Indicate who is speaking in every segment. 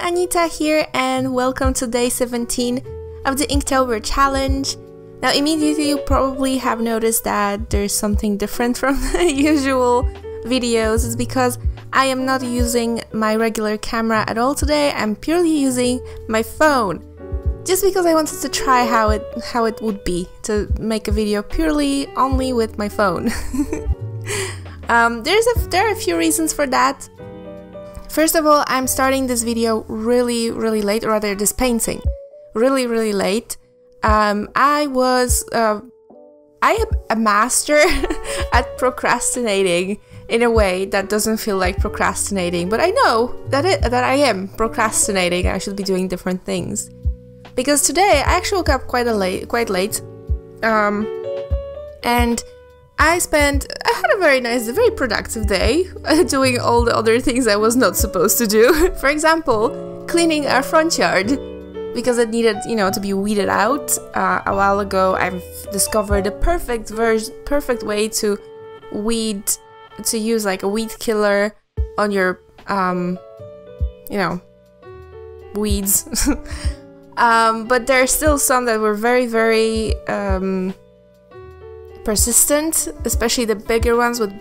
Speaker 1: Anita here, and welcome to day 17 of the Inktober challenge. Now immediately you probably have noticed that there's something different from the usual videos. It's because I am not using my regular camera at all today. I'm purely using my phone. Just because I wanted to try how it would be to make a video purely only with my phone. There are a few reasons for that. First of all, I'm starting this video really late, or rather this painting, really late. I am a master at procrastinating in a way that doesn't feel like procrastinating, but I know that I am procrastinating. I should be doing different things. Because today I actually woke up quite late, and I had a very productive day doing all the other things I was not supposed to do. For example, cleaning our front yard because it needed, to be weeded out. A while ago, I've discovered the perfect way to use like a weed killer on your, weeds. But there are still some that were very persistent, especially the bigger ones with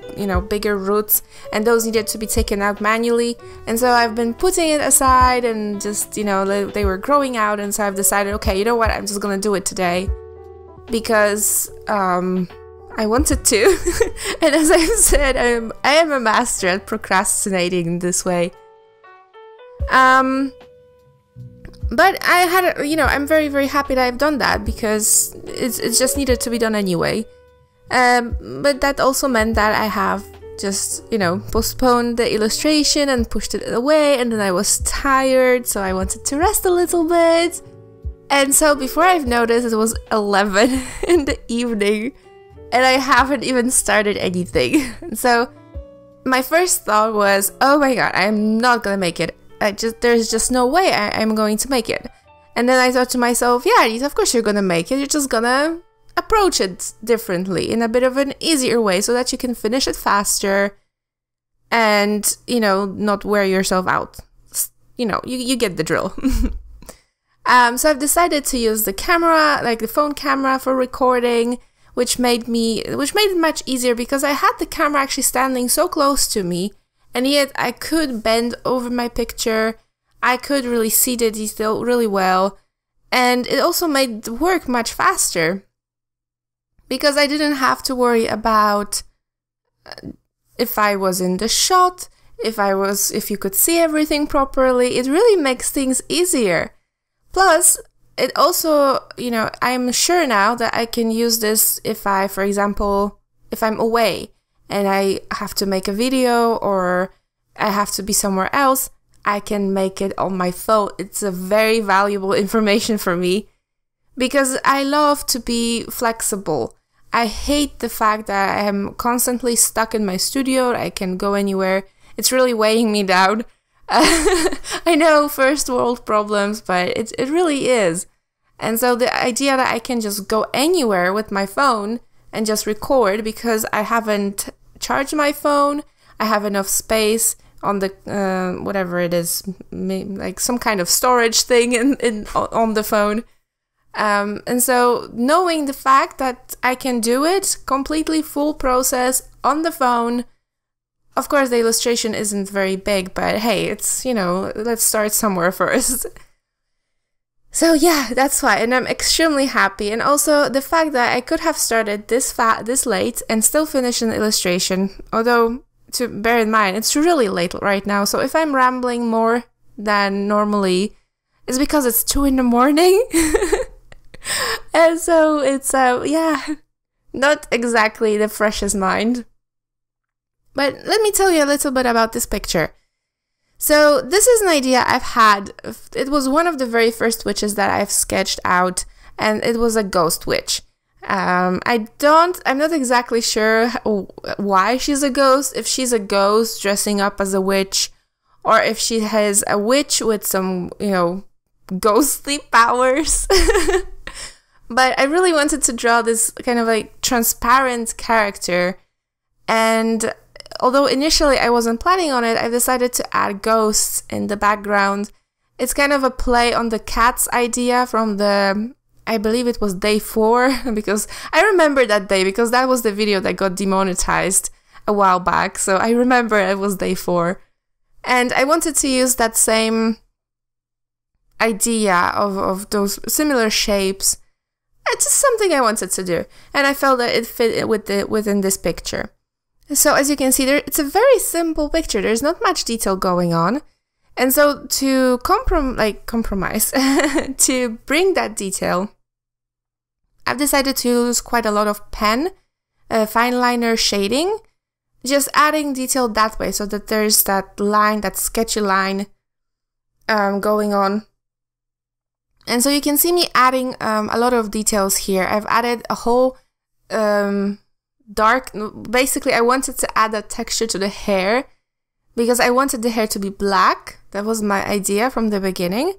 Speaker 1: bigger roots, and those needed to be taken out manually. And so I've been putting it aside, and just they were growing out, and so I've decided, okay, you know what, I'm just gonna do it today because I wanted to. And as I've said, I am a master at procrastinating in this way. But I had I'm very happy that I've done that because it's just needed to be done anyway. But that also meant that I have just, postponed the illustration and pushed it away, and then I was tired, so I wanted to rest a little bit. And so before I've noticed, it was 11 in the evening, and I haven't even started anything. So my first thought was, oh my god, I'm not gonna make it. There's just no way I'm going to make it. And then I thought to myself, yeah, Anita, of course you're gonna make it. You're just gonna approach it differently, in a bit of an easier way, so that you can finish it faster and, not wear yourself out. You get the drill. So I've decided to use the camera, like the phone camera, for recording, which made it much easier because I had the camera actually standing so close to me, and yet I could bend over my picture. I could really see the detail really well, and it also made the work much faster because I didn't have to worry about if I was in the shot, if you could see everything properly. It really makes things easier. Plus, it also, I'm sure now that I can use this for example, if I'm away and I have to make a video or I have to be somewhere else, I can make it on my phone. It's a very valuable information for me because I love to be flexible. I hate the fact that I am constantly stuck in my studio. I can't go anywhere. It's really weighing me down. I know, first world problems, but it really is. And so the idea that I can just go anywhere with my phone and just record, because I haven't charged my phone, I have enough space on the whatever it is, like some kind of storage thing on the phone. And so knowing the fact that I can do it completely full process on the phone. Of course the illustration isn't very big, but hey, it's, let's start somewhere first. So yeah, that's why, and I'm extremely happy. And also the fact that I could have started this late and still finish an illustration, although to bear in mind, it's really late right now. So if I'm rambling more than normally, it's because it's 2 in the morning. And so it's, not exactly the freshest mind. But let me tell you a little bit about this picture. So this is an idea I've had. It was one of the very first witches that I've sketched out, and it was a ghost witch. I'm not exactly sure why she's a ghost, if she's a ghost dressing up as a witch, or if she has a witch with some, ghostly powers. But I really wanted to draw this kind of like transparent character, and although initially I wasn't planning on it, I decided to add ghosts in the background It's kind of a play on the cat's idea from the, I believe it was day 4, because I remember that day because that was the video that got demonetized a while back. So I remember it was day 4. And I wanted to use that same idea of those similar shapes. It's just something I wanted to do. And I felt that it fit within this picture. So as you can see, it's a very simple picture. There's not much detail going on. And so to compromise, to bring that detail, I've decided to use quite a lot of pen, fine liner shading, just adding detail that way so that there's that line, that sketchy line going on. And so you can see me adding a lot of details here. I've added a whole dark, basically I wanted to add a texture to the hair because I wanted the hair to be black. That was my idea from the beginning.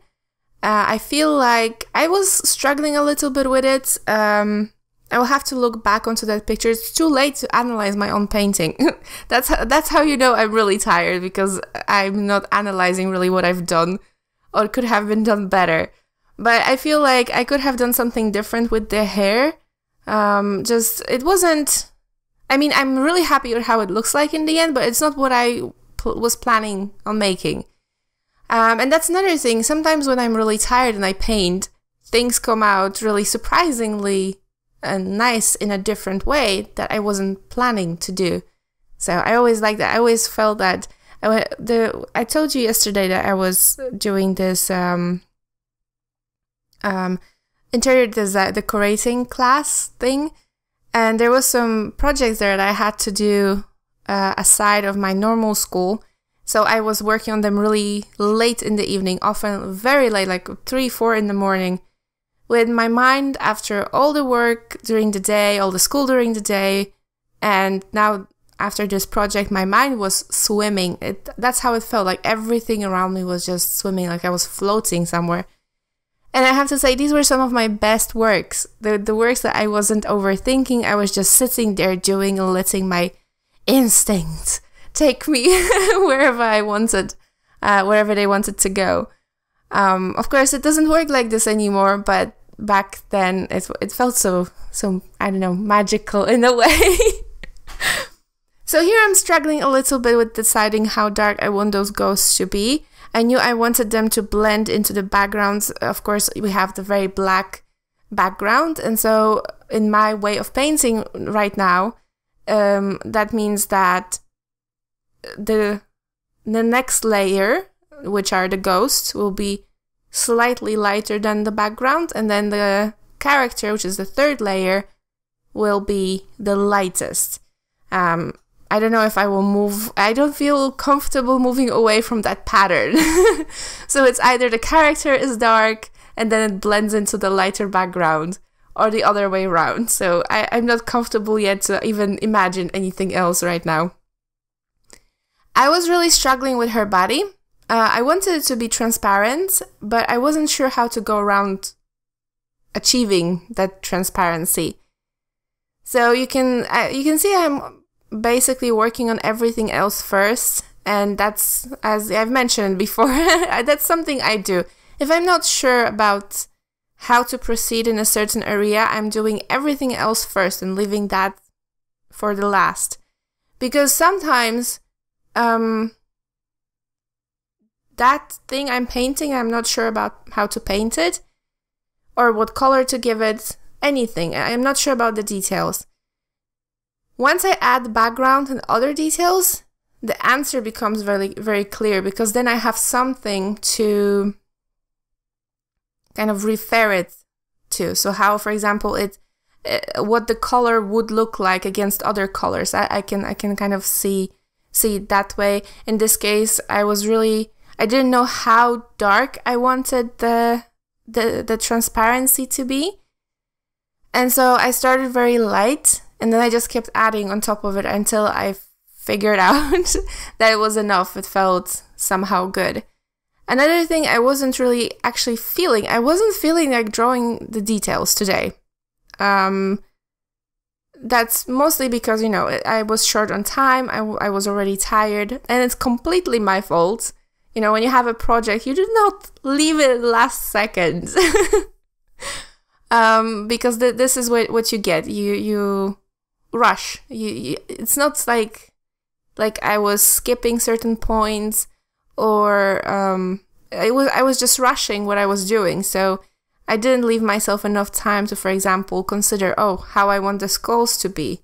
Speaker 1: I feel like I was struggling a little bit with it. I will have to look back onto that picture. It's too late to analyze my own painting. That's how you know I'm really tired, because I'm not analyzing really what I've done or could have been done better. But I feel like I could have done something different with the hair. It wasn't... I mean, I'm really happy with how it looks like in the end, but it's not what I was planning on making. And that's another thing. Sometimes when I'm really tired and I paint, things come out really surprisingly nice in a different way that I wasn't planning to do. So I always like that. I always felt that I told you yesterday that I was doing this interior design decorating class thing, and there was some projects there that I had to do aside of my normal school. So I was working on them really late in the evening, often very late, like 3, 4 in the morning, with my mind after all the work during the day, all the school during the day. And now after this project, my mind was swimming. That's how it felt, like everything around me was just swimming, like I was floating somewhere. And I have to say, these were some of my best works. The works that I wasn't overthinking. I was just sitting there doing and letting my instincts take me wherever I wanted, wherever they wanted to go. Of course, it doesn't work like this anymore, but back then it felt so I don't know, magical in a way. So here I'm struggling a little bit with deciding how dark I want those ghosts to be. I knew I wanted them to blend into the backgrounds. Of course, we have the very black background, and so in my way of painting right now, that means that the next layer, which are the ghosts, will be slightly lighter than the background, and then the character, which is the third layer, will be the lightest. I don't know if I will move. I don't feel comfortable moving away from that pattern. So it's either the character is dark and then it blends into the lighter background, or the other way around. So I'm not comfortable yet to even imagine anything else right now. I was really struggling with her body. I wanted it to be transparent, but I wasn't sure how to go around achieving that transparency. So you can see I'm basically working on everything else first, and that's, as I've mentioned before, that's something I do. If I'm not sure about how to proceed in a certain area, I'm doing everything else first and leaving that for the last. Because sometimes that thing I'm painting, I'm not sure about how to paint it or what color to give it, anything. I'm not sure about the details. Once I add background and other details, the answer becomes very, very clear, because then I have something to kind of refer it to. So how, for example, what the color would look like against other colors. I can kind of see it that way. In this case, I didn't know how dark I wanted the transparency to be. And so I started very light, and then I just kept adding on top of it until I figured out that it was enough. It felt somehow good. Another thing I wasn't really actually feeling, I wasn't feeling like drawing the details today. That's mostly because, I was short on time, I was already tired, and it's completely my fault. You know, when you have a project, you do not leave it last second. Because this is what you get. You rush. It's not like I was skipping certain points, or I was just rushing what I was doing. So I didn't leave myself enough time to, for example, consider, oh, how I want the skulls to be.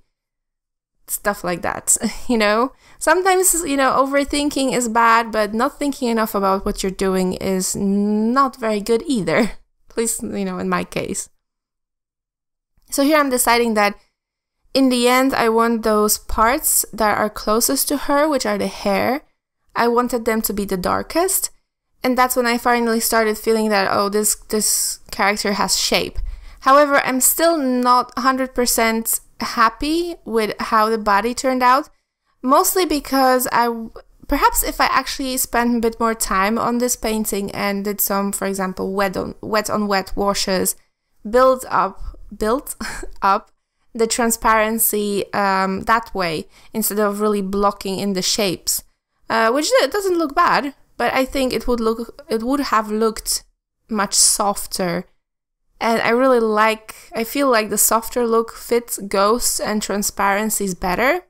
Speaker 1: Stuff like that, you know? Sometimes, you know, overthinking is bad, but not thinking enough about what you're doing is not very good either. At least, you know, in my case. So here I'm deciding that in the end, I want those parts that are closest to her, which are the hair. I wanted them to be the darkest. And that's when I finally started feeling that, oh, this character has shape. However, I'm still not 100% happy with how the body turned out. Mostly because perhaps if I actually spent a bit more time on this painting and did some, for example, wet on wet washes, built up the transparency that way, instead of really blocking in the shapes, which doesn't look bad, but I think it would have looked much softer. And I feel like the softer look fits ghosts and transparencies better.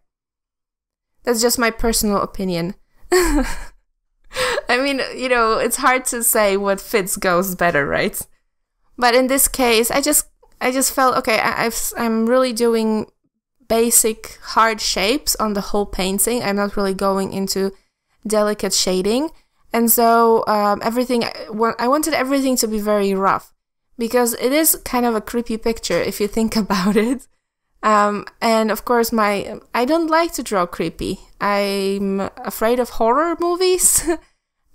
Speaker 1: That's just my personal opinion. I mean, you know, it's hard to say what fits ghosts better, right? But in this case, I just felt, okay, I'm really doing basic hard shapes on the whole painting. I'm not really going into delicate shading. And so I wanted everything to be very rough, because it is kind of a creepy picture if you think about it. And of course, I don't like to draw creepy. I'm afraid of horror movies.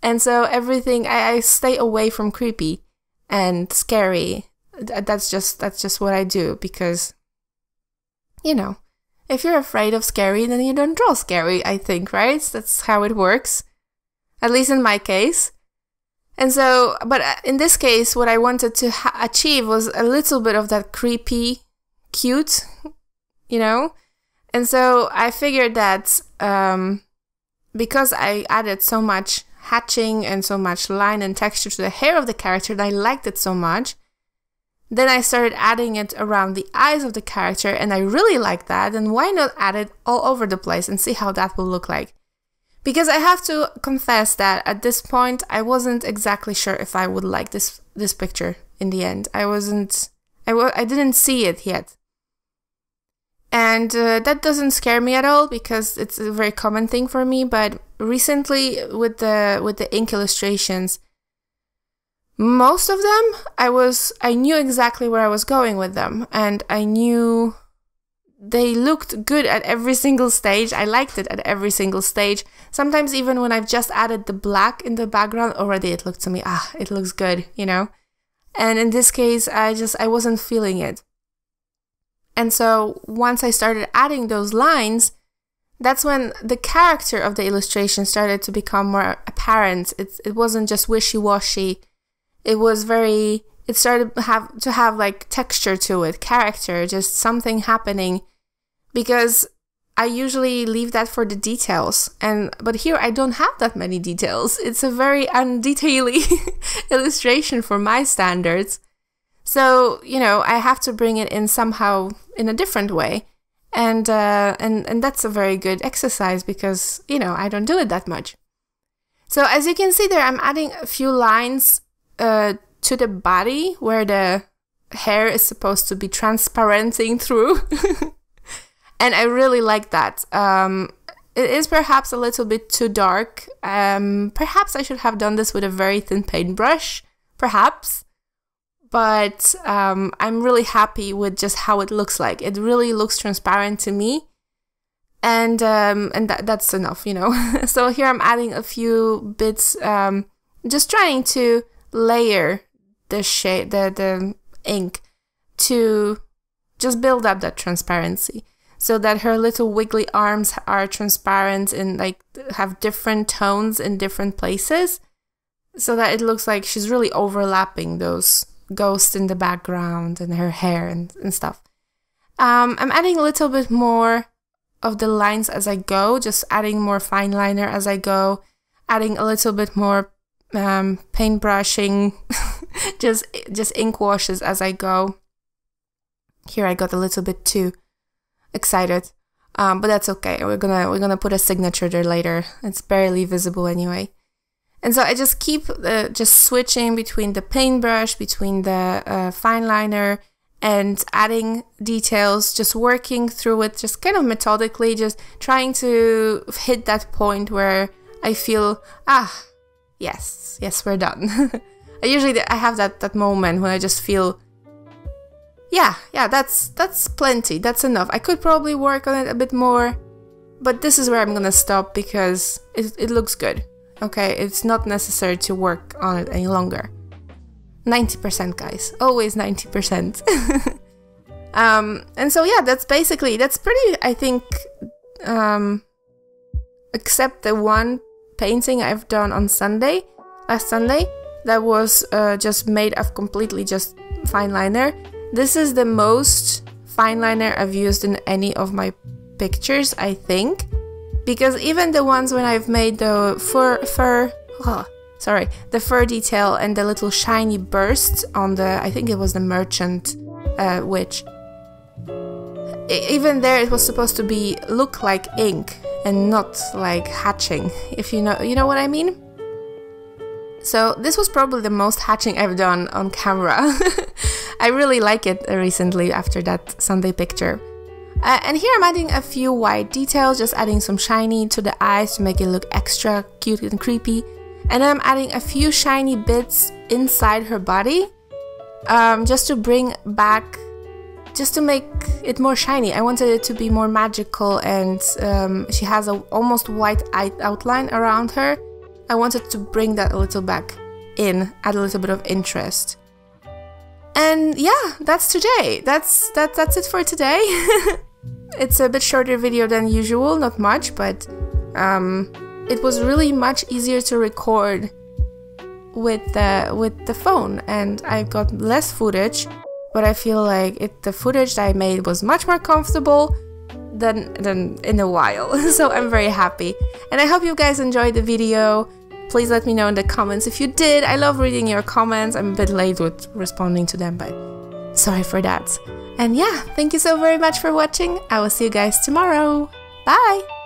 Speaker 1: And so I stay away from creepy and scary. That's just what I do, because, you know, if you're afraid of scary, then you don't draw scary, I think, right? That's how it works. At least in my case. And so, but in this case, what I wanted to achieve was a little bit of that creepy, cute, you know? And so I figured that because I added so much hatching and so much line and texture to the hair of the character, and I liked it so much, then I started adding it around the eyes of the character, and I really liked that, and why not add it all over the place and see how that will look like? Because I have to confess that at this point, I wasn't exactly sure if I would like this picture in the end. I didn't see it yet. And that doesn't scare me at all, because it's a very common thing for me. But recently, with the ink illustrations, most of them, I knew exactly where I was going with them, and I knew they looked good at every single stage. I liked it at every single stage. Sometimes even when I've just added the black in the background, already it looked to me, it looks good, you know? And in this case, I wasn't feeling it. And so once I started adding those lines, that's when the character of the illustration started to become more apparent. It wasn't just wishy-washy. It started to have like texture to it, character, just something happening, because I usually leave that for the details. But here I don't have that many details. It's a very undetaily illustration for my standards. So, you know, I have to bring it in somehow in a different way. And that's a very good exercise, because, you know, I don't do it that much. So as you can see there, I'm adding a few lines to the body where the hair is supposed to be transparenting through. And I really like that. It is perhaps a little bit too dark. Perhaps I should have done this with a very thin paintbrush, perhaps. But I'm really happy with just how it looks like. It really looks transparent to me. And that's enough, you know. So here I'm adding a few bits, just trying to layer the shade, the ink, to just build up that transparency, so that her little wiggly arms are transparent and like have different tones in different places, so that it looks like she's really overlapping those ghosts in the background and her hair and stuff. I'm adding a little bit more of the lines as I go, just adding more fine liner as I go. adding a little bit more paintbrushing, just ink washes as I go. Here I got a little bit too excited, but that's okay. We're gonna put a signature there later. It's barely visible anyway. And so I just keep just switching between the paintbrush, between the fine liner, and adding details, just working through it, just kind of methodically, just trying to hit that point where I feel, yes, we're done. I have that moment when I just feel, yeah, that's plenty, that's enough. I could probably work on it a bit more, but this is where I'm gonna stop because it looks good. Okay, it's not necessary to work on it any longer. 90%, guys, always 90%. And so yeah, that's pretty, I think, except the one painting I've done on last Sunday, that was just made of completely just fine liner. This is the most fine liner I've used in any of my pictures, I think, because even the ones when I've made the the fur detail and the little shiny bursts on the, I think it was the merchant witch, even there it was supposed to look like ink and not like hatching, if you know what I mean. So this was probably the most hatching I've done on camera. I really like it recently after that Sunday picture. And here I'm adding a few white details, just adding some shiny to the eyes to make it look extra cute and creepy. And then I'm adding a few shiny bits inside her body, just to bring back, just to make it more shiny. I wanted it to be more magical, and she has a almost white outline around her. I wanted to bring that a little back in, add a little bit of interest. And yeah, that's today. That's it for today. It's a bit shorter video than usual, not much, but it was really much easier to record with the phone, and I got less footage, but I feel like the footage that I made was much more comfortable than in a while. So I'm very happy, and I hope you guys enjoyed the video. Please let me know in the comments if you did. I love reading your comments. I'm a bit late with responding to them, but sorry for that. And yeah, thank you so very much for watching. I will see you guys tomorrow. Bye!